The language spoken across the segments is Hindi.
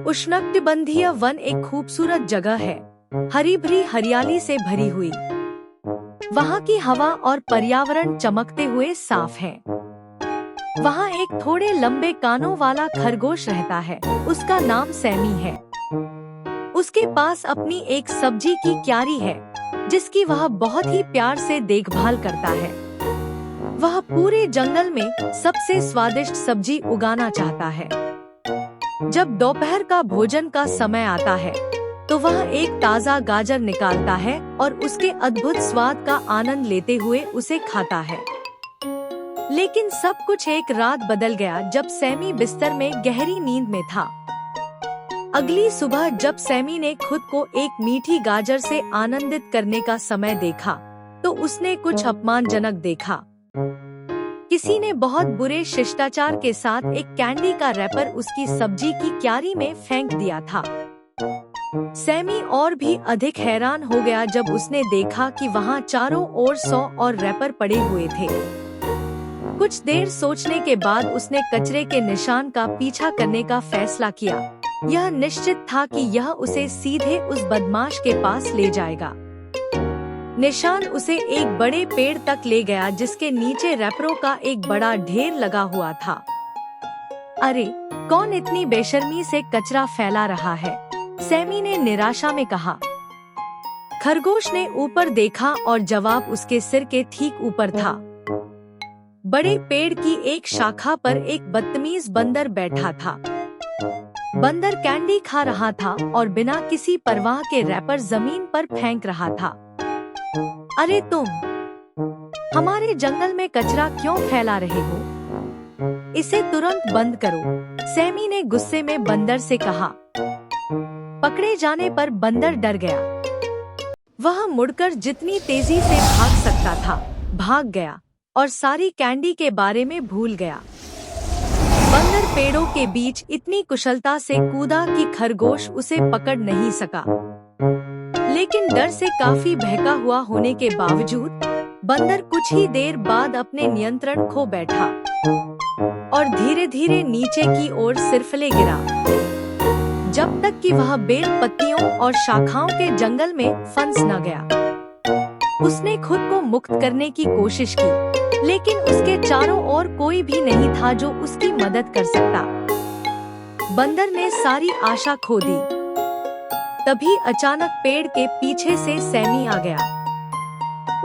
उष्णकटिबंधीय वन एक खूबसूरत जगह है, हरी भरी हरियाली से भरी हुई। वहाँ की हवा और पर्यावरण चमकते हुए साफ है। वहाँ एक थोड़े लंबे कानों वाला खरगोश रहता है, उसका नाम सैमी है। उसके पास अपनी एक सब्जी की क्यारी है, जिसकी वह बहुत ही प्यार से देखभाल करता है। वह पूरे जंगल में सबसे स्वादिष्ट सब्जी उगाना चाहता है। जब दोपहर का भोजन का समय आता है, तो वह एक ताजा गाजर निकालता है और उसके अद्भुत स्वाद का आनंद लेते हुए उसे खाता है। लेकिन सब कुछ एक रात बदल गया जब सैमी बिस्तर में गहरी नींद में था। अगली सुबह जब सैमी ने खुद को एक मीठी गाजर से आनंदित करने का समय देखा, तो उसने कुछ अपमानजनक देखा। किसी ने बहुत बुरे शिष्टाचार के साथ एक कैंडी का रैपर उसकी सब्जी की क्यारी में फेंक दिया था। सैमी और भी अधिक हैरान हो गया जब उसने देखा कि वहाँ चारों ओर 100 और रैपर पड़े हुए थे। कुछ देर सोचने के बाद उसने कचरे के निशान का पीछा करने का फैसला किया। यह निश्चित था कि यह उसे सीधे उस बदमाश के पास ले जाएगा। निशान उसे एक बड़े पेड़ तक ले गया, जिसके नीचे रैपरों का एक बड़ा ढेर लगा हुआ था। अरे, कौन इतनी बेशर्मी से कचरा फैला रहा है? सैमी ने निराशा में कहा। खरगोश ने ऊपर देखा और जवाब उसके सिर के ठीक ऊपर था। बड़े पेड़ की एक शाखा पर एक बदतमीज बंदर बैठा था। बंदर कैंडी खा रहा था और बिना किसी परवाह के रैपर जमीन पर फेंक रहा था। अरे तुम हमारे जंगल में कचरा क्यों फैला रहे हो? इसे तुरंत बंद करो, सैमी ने गुस्से में बंदर से कहा। पकड़े जाने पर बंदर डर गया। वह मुड़कर जितनी तेजी से भाग सकता था भाग गया और सारी कैंडी के बारे में भूल गया। बंदर पेड़ों के बीच इतनी कुशलता से कूदा कि खरगोश उसे पकड़ नहीं सका। लेकिन डर से काफी बहका हुआ होने के बावजूद बंदर कुछ ही देर बाद अपने नियंत्रण खो बैठा और धीरे धीरे नीचे की ओर सिरफले गिरा, जब तक कि वह बेल पत्तियों और शाखाओं के जंगल में फंस न गया। उसने खुद को मुक्त करने की कोशिश की, लेकिन उसके चारों ओर कोई भी नहीं था जो उसकी मदद कर सकता। बंदर ने सारी आशा खो दी। तभी अचानक पेड़ के पीछे से सैमी आ गया।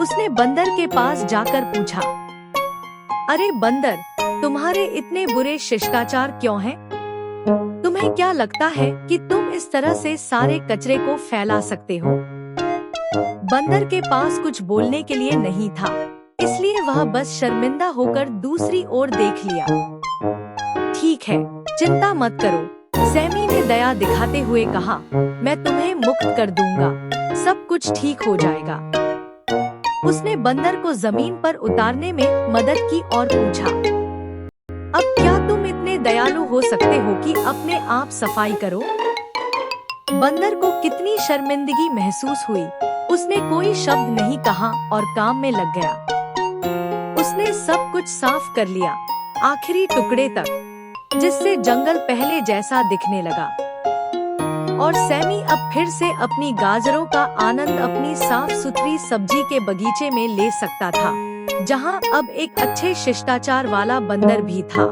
उसने बंदर के पास जाकर पूछा, अरे बंदर, तुम्हारे इतने बुरे शिष्टाचार क्यों हैं? तुम्हें क्या लगता है कि तुम इस तरह से सारे कचरे को फैला सकते हो? बंदर के पास कुछ बोलने के लिए नहीं था, इसलिए वह बस शर्मिंदा होकर दूसरी ओर देख लिया। ठीक है, चिंता मत करो, सैमी ने दया दिखाते हुए कहा। मैं तुम्हें मुक्त कर दूंगा, सब कुछ ठीक हो जाएगा। उसने बंदर को जमीन पर उतारने में मदद की और पूछा, अब क्या तुम इतने दयालु हो सकते हो कि अपने आप सफाई करो? बंदर को कितनी शर्मिंदगी महसूस हुई। उसने कोई शब्द नहीं कहा और काम में लग गया। उसने सब कुछ साफ कर लिया, आखिरी टुकड़े तक, जिससे जंगल पहले जैसा दिखने लगा। और सैमी अब फिर से अपनी गाजरों का आनंद अपनी साफ सुथरी सब्जी के बगीचे में ले सकता था, जहां अब एक अच्छे शिष्टाचार वाला बंदर भी था।